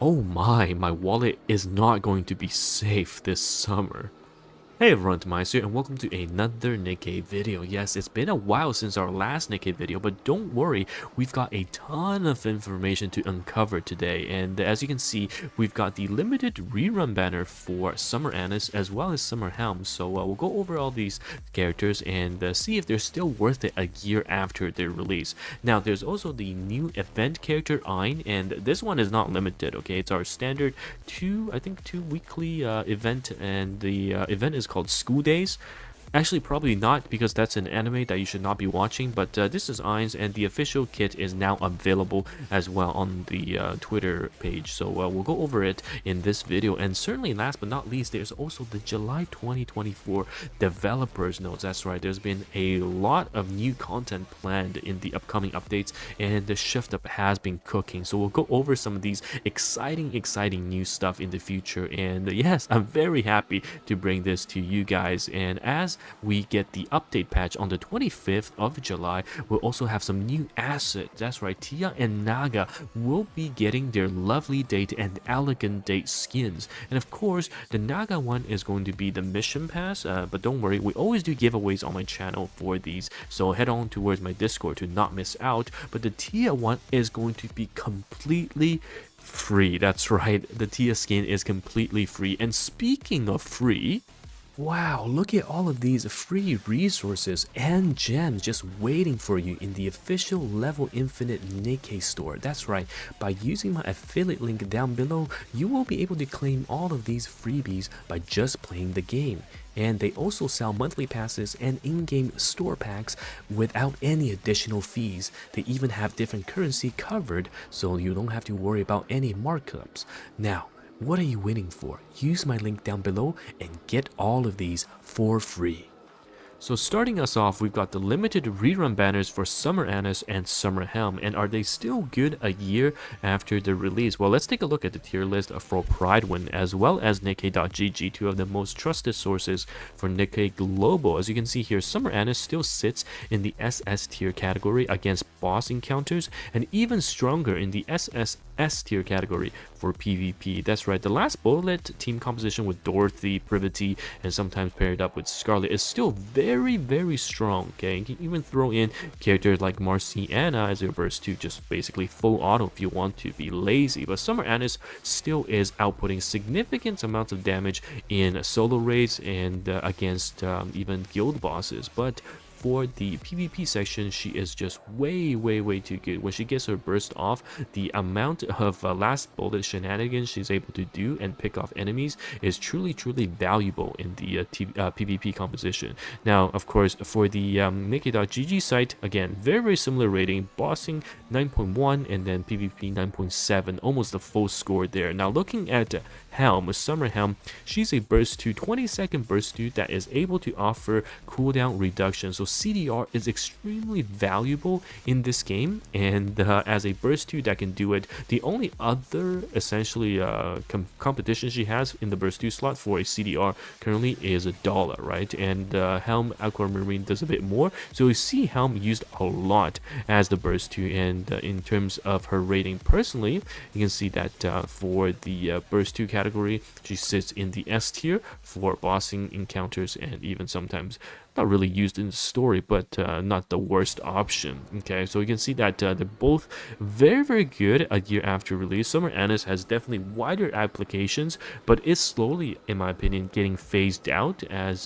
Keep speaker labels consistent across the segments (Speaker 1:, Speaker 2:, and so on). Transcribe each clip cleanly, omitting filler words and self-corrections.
Speaker 1: Oh my wallet is not going to be safe this summer. Hey everyone, TimaeuSS here, and welcome to another NIKKE video. Yes, it's been a while since our last NIKKE video, but don't worry, we've got a ton of information to uncover today. And as you can see, we've got the limited rerun banner for Summer Annis as well as Summer Helm. So we'll go over all these characters and see if they're still worth it a year after their release. Now, there's also the new event character Ein, and this one is not limited, okay? It's our standard two weekly event, and the event is called School Days. Actually, probably not, because that's an anime that you should not be watching, but this is Ein's, and the official kit is now available as well on the Twitter page, so we'll go over it in this video. And certainly last but not least, there's also the July 2024 developers notes. That's right, there's been a lot of new content planned in the upcoming updates, and the shift up has been cooking, so we'll go over some of these exciting new stuff in the future. And yes, I'm very happy to bring this to you guys. And as we get the update patch on the 25th of July, we'll also have some new assets. That's right, Tia and Naga will be getting their lovely date and elegant date skins. And of course, the Naga one is going to be the mission pass, but don't worry, we always do giveaways on my channel for these, so head on towards my Discord to not miss out. But the Tia one is going to be completely free. That's right, the Tia skin is completely free. And speaking of free, wow, look at all of these free resources and gems just waiting for you in the official Level Infinite NIKKE store. That's right, by using my affiliate link down below, you will be able to claim all of these freebies by just playing the game. And they also sell monthly passes and in-game store packs without any additional fees. They even have different currency covered, so you don't have to worry about any markups. Now, what are you waiting for? Use my link down below and get all of these for free. So starting us off, we've got the limited rerun banners for Summer Annis and Summer Helm. And are they still good a year after the release? Well, let's take a look at the tier list for Pridewin as well as NIKKE.gg, two of the most trusted sources for NIKKE Global. As you can see here, Summer Annis still sits in the SS tier category against boss encounters, and even stronger in the SSS tier category for PvP. That's right, the last bullet team composition with Dorothy, Privity, and sometimes paired up with Scarlet is still very strong. Okay, you can even throw in characters like Marciana as your burst 2, just basically full auto if you want to be lazy. But Summer Annis still is outputting significant amounts of damage in solo raids and against even guild bosses. But for the PvP section, she is just way too good. When she gets her burst off, the amount of last bullet shenanigans she's able to do and pick off enemies is truly valuable in the PvP composition. Now, of course, for the NIKKE.gg site, again, very similar rating, bossing 9.1 and then PvP 9.7, almost the full score there. Now, looking at Helm, Summer Helm, she's a burst 2, 20-second burst 2 that is able to offer cooldown reduction. So CDR is extremely valuable in this game, and as a burst 2 that can do it, the only other essentially competition she has in the burst 2 slot for a CDR currently is $1, right? And Helm Aquamarine does a bit more, so you see Helm used a lot as the burst 2. And in terms of her rating personally, you can see that for the burst 2 category, she sits in the S tier for bossing encounters, and even sometimes not really used in the story, but not the worst option. Okay, so you can see that they're both very good a year after release. Summer Annis has definitely wider applications, but it's slowly, in my opinion, getting phased out as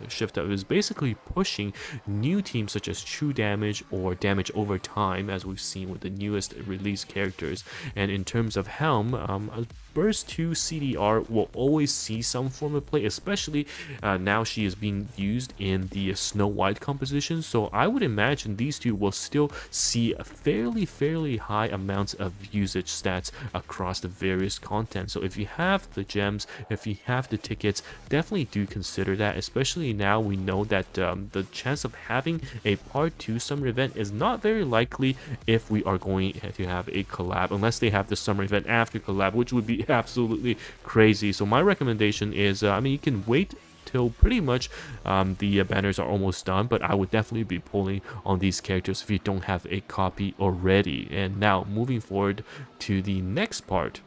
Speaker 1: Shift Up is basically pushing new teams such as True Damage or Damage Over Time, as we've seen with the newest release characters. And in terms of Helm, Burst 2 CDR will always see some form of play, especially now she is being used in the Snow White composition. So I would imagine these two will still see a fairly high amounts of usage stats across the various content. So if you have the gems, if you have the tickets, definitely do consider that, especially now we know that the chance of having a part 2 summer event is not very likely if we are going to have a collab, unless they have the summer event after collab, which would be absolutely crazy. So my recommendation is, I mean, you can wait till pretty much the banners are almost done, but I would definitely be pulling on these characters if you don't have a copy already. And now moving forward to the next part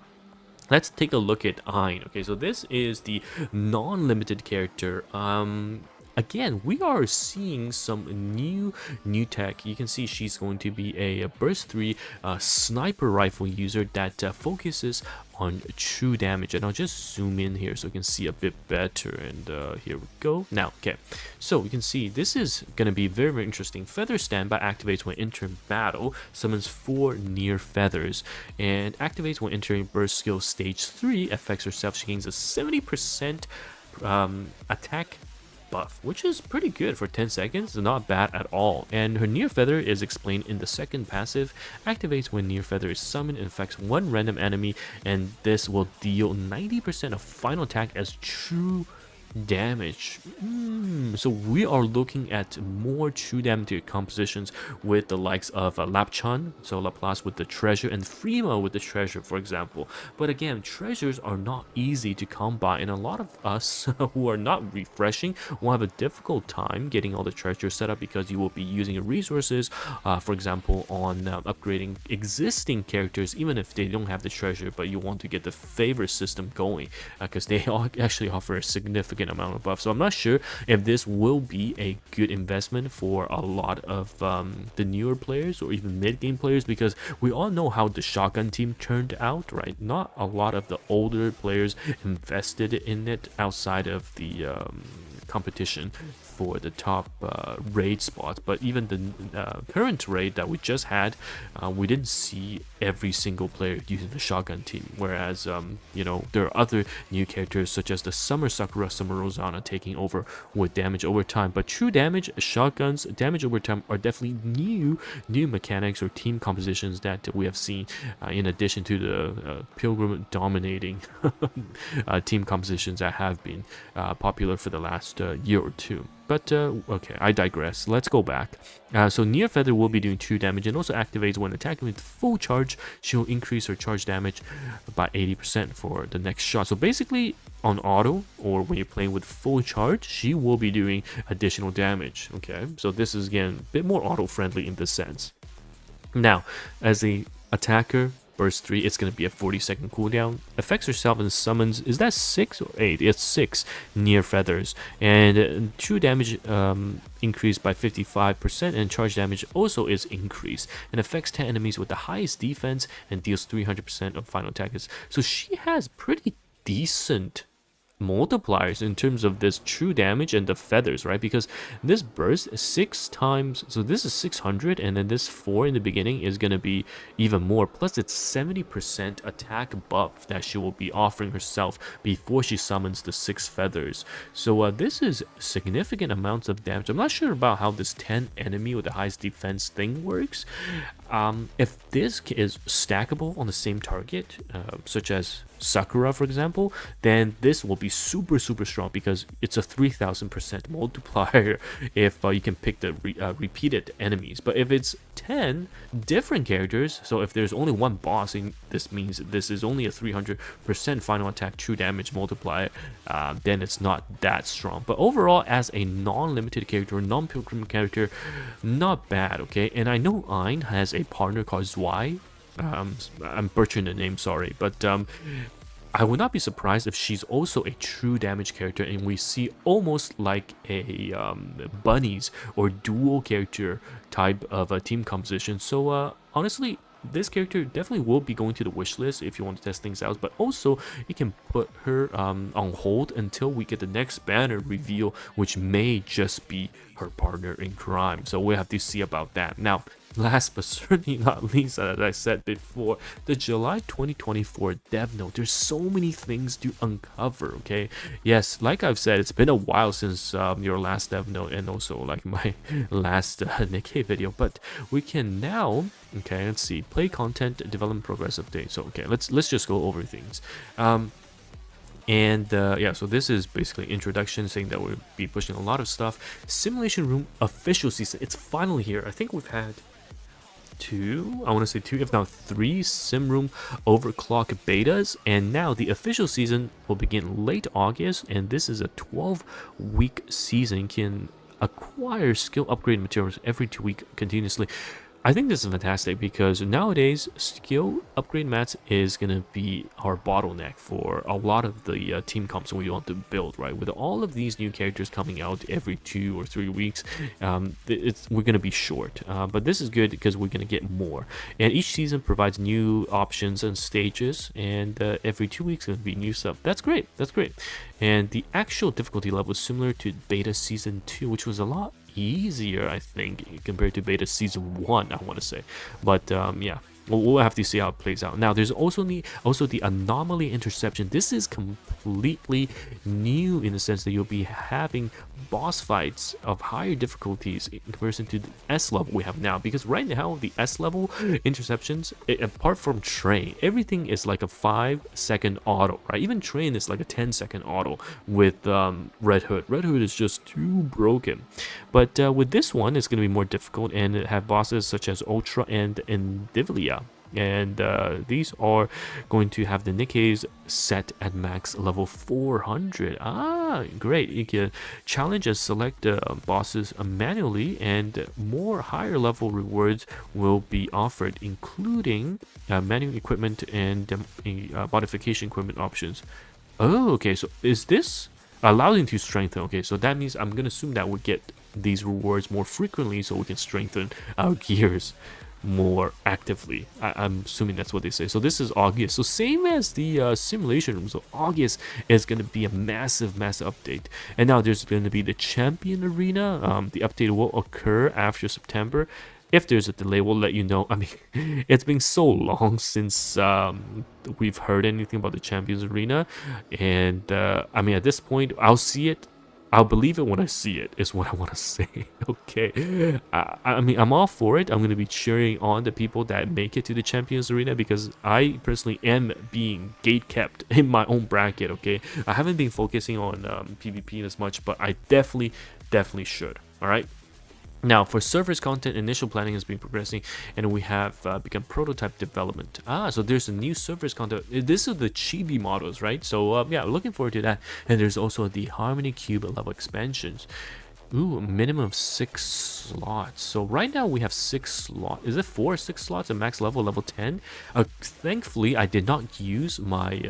Speaker 1: let's take a look at Ein. Okay, so this is the non-limited character. Again, we are seeing some new tech. You can see she's going to be a burst 3 sniper rifle user that focuses on true damage. And I'll just zoom in here so you can see a bit better. And here we go. Now, okay, so you can see this is going to be very interesting. Feather standby activates when entering battle, summons 4 near feathers, and activates when entering burst skill stage 3. Affects herself. She gains a 70% attack buff, which is pretty good for 10 seconds. Not bad at all. And her near feather is explained in the second passive. Activates when near feather is summoned and affects 1 random enemy, and this will deal 90% of final attack as true damage. So we are looking at more true damage compositions with the likes of Lapchan, so Laplace with the treasure, and Frima with the treasure, for example. But again, treasures are not easy to come by, and a lot of us who are not refreshing will have a difficult time getting all the treasures set up, because you will be using your resources, for example, on upgrading existing characters, even if they don't have the treasure, but you want to get the favor system going, because they all actually offer a significant amount of buff. So I'm not sure if this will be a good investment for a lot of the newer players or even mid-game players, because we all know how the shotgun team turned out, right? Not a lot of the older players invested in it outside of the competition for the top raid spots. But even the current raid that we just had, we didn't see every single player using the shotgun team, whereas you know, there are other new characters such as the Summer Sakura, Summer Rosanna taking over with damage over time. But true damage, shotguns, damage over time are definitely new mechanics or team compositions that we have seen, in addition to the Pilgrim dominating team compositions that have been popular for the last year or two. But okay, I digress. Let's go back. So near feather will be doing true damage, and also activates when attacking with full charge. She will increase her charge damage by 80% for the next shot. So basically, on auto, or when you're playing with full charge, she will be doing additional damage. Okay, so this is again a bit more auto friendly in this sense. Now, as a attacker, burst 3, it's going to be a 40-second cooldown. Affects herself and summons, is that 6 or 8? It's 6 near feathers. And true damage increased by 55%, and charge damage also is increased. And affects 10 enemies with the highest defense and deals 300% of final attacks. So she has pretty decent multipliers in terms of this true damage and the feathers, right? Because this burst 6 times, so this is 600, and then this 4 in the beginning is going to be even more, plus it's 70% attack buff that she will be offering herself before she summons the 6 feathers. So this is significant amounts of damage. I'm not sure about how this 10 enemy with the highest defense thing works. If this is stackable on the same target, such as Sakura, for example, then this will be super strong, because it's a 3000% multiplier if you can pick the repeated enemies. But if it's 10 different characters, so if there's only one boss, and this means this is only a 300% final attack true damage multiplier, then it's not that strong. But overall, as a non-limited character, non-pilgrim character, not bad. Okay, and I know Ein has a partner called Zwei. I'm butchering the name, sorry, but I would not be surprised if she's also a true damage character, and we see almost like a bunnies or dual character type of a team composition. So honestly, this character definitely will be going to the wish list if you want to test things out, but also you can put her on hold until we get the next banner reveal, which may just be her partner in crime. So we'll have to see about that. Now, last but certainly not least, as I said before, the July 2024 dev note. There's so many things to uncover, okay? Yes, like I've said, it's been a while since your last dev note, and also like my last NIKKE video, but we can now, okay, let's see, play content, development progress update. So okay, let's just go over things. Yeah, so this is basically introduction, saying that we'll be pushing a lot of stuff. Simulation Room official season, it's finally here. I think we've had two, I want to say two, if not three sim room overclock betas, and now the official season will begin late August, and this is a 12-week season. You can acquire skill upgrade materials every 2 weeks continuously. I think this is fantastic because nowadays skill upgrade mats is gonna be our bottleneck for a lot of the team comps we want to build, right? With all of these new characters coming out every 2 or 3 weeks, we're gonna be short. But this is good because we're gonna get more, and each season provides new options and stages, and every 2 weeks gonna be new stuff. That's great. That's great. And the actual difficulty level is similar to beta season 2, which was a lot easier, I think, compared to beta season 1, I want to say. But yeah, we'll have to see how it plays out. Now there's also the anomaly interception. This is completely new in the sense that you'll be having boss fights of higher difficulties in comparison to the S level we have now, because right now the S level interceptions, apart from train, everything is like a 5-second auto, right? Even train is like a 10-second auto with Red Hood. Red Hood is just too broken. But with this one, it's going to be more difficult and have bosses such as Ultra and Indivilia. And these are going to have the NIKKEs set at max level 400. Great. You can challenge and select bosses manually, and more higher level rewards will be offered, including manual equipment and modification equipment options. Oh, okay. So is this allowing to strengthen? Okay, so that means I'm going to assume that we get these rewards more frequently so we can strengthen our gears more actively. I'm assuming that's what they say. So this is August, so same as the simulation room. So August is going to be a massive update. And now there's going to be the champion arena. The update will occur after September. If there's a delay, we'll let you know. I mean, it's been so long since we've heard anything about the champions arena, and I mean, at this point, I'll see it. I'll believe it when I see it, is what I want to say. Okay. I mean, I'm all for it. I'm going to be cheering on the people that make it to the Champions Arena, because I personally am being gate kept in my own bracket, okay? I haven't been focusing on PvP as much, but I definitely should, all right? Now, for servers content, initial planning has been progressing, and we have begun prototype development. So there's a new servers content. This is the chibi models, right? So yeah, looking forward to that. And there's also the Harmony Cube level expansions. Ooh, a minimum of 6 slots. So right now we have 6 slots. Is it 4 or 6 slots at max level 10? Thankfully, I did not use my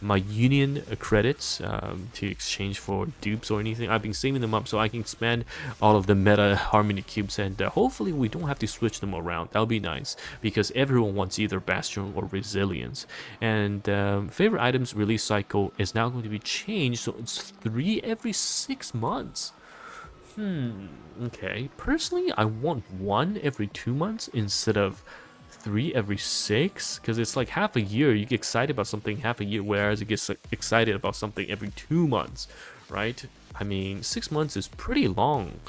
Speaker 1: my union credits to exchange for dupes or anything. I've been saving them up so I can expand all of the meta harmony cubes, and hopefully we don't have to switch them around. That'll be nice, because everyone wants either Bastion or Resilience. And favorite items release cycle is now going to be changed, so it's 3 every 6 months. Okay, personally I want 1 every 2 months instead of 3 every 6, because it's like half a year. You get excited about something half a year, whereas you get excited about something every 2 months, right? I mean, 6 months is pretty long.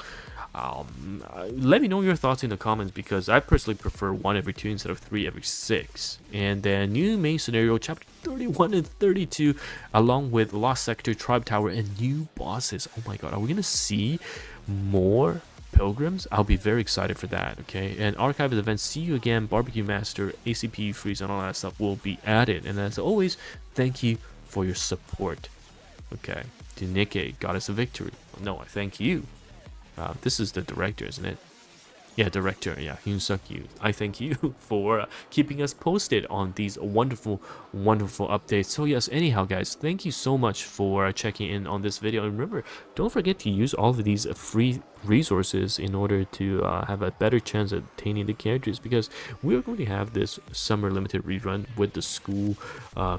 Speaker 1: Let me know your thoughts in the comments, because I personally prefer 1 every 2 instead of 3 every 6. And then new main scenario, chapter 31 and 32, along with Lost Sector, Tribe Tower, and new bosses. Oh my god, are we gonna see more pilgrims? I'll be very excited for that. Okay, and archive events, see you again, barbecue master, ACP freeze, and all that stuff will be added. And as always, thank you for your support. Okay, to NIKKE, Goddess of Victory. No, I thank you. This is the director, isn't it? Yeah, director. Yeah, Hyun Suk Yu. I thank you for keeping us posted on these wonderful updates. So yes, anyhow guys, thank you so much for checking in on this video. And remember, don't forget to use all of these free resources in order to have a better chance at obtaining the characters, because we're going to have this summer limited rerun with the school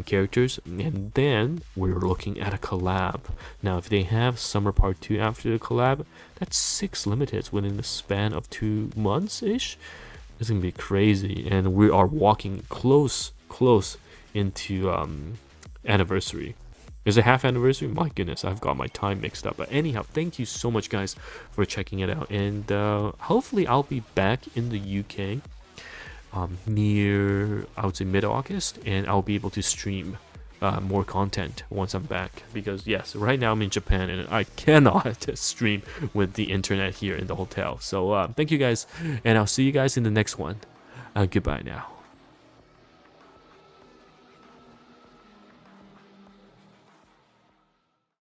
Speaker 1: characters, and then we're looking at a collab. Now if they have summer part 2 after the collab, that's 6 limiteds within the span of 2 months ish. It's gonna be crazy, and we are walking close into anniversary. Is it half anniversary? My goodness, I've got my time mixed up. But anyhow, thank you so much guys for checking it out, and hopefully I'll be back in the UK near, I would say, mid-August, and I'll be able to stream more content once I'm back, because yes, right now I'm in Japan and I cannot stream with the internet here in the hotel. So thank you guys, and I'll see you guys in the next one. Goodbye now.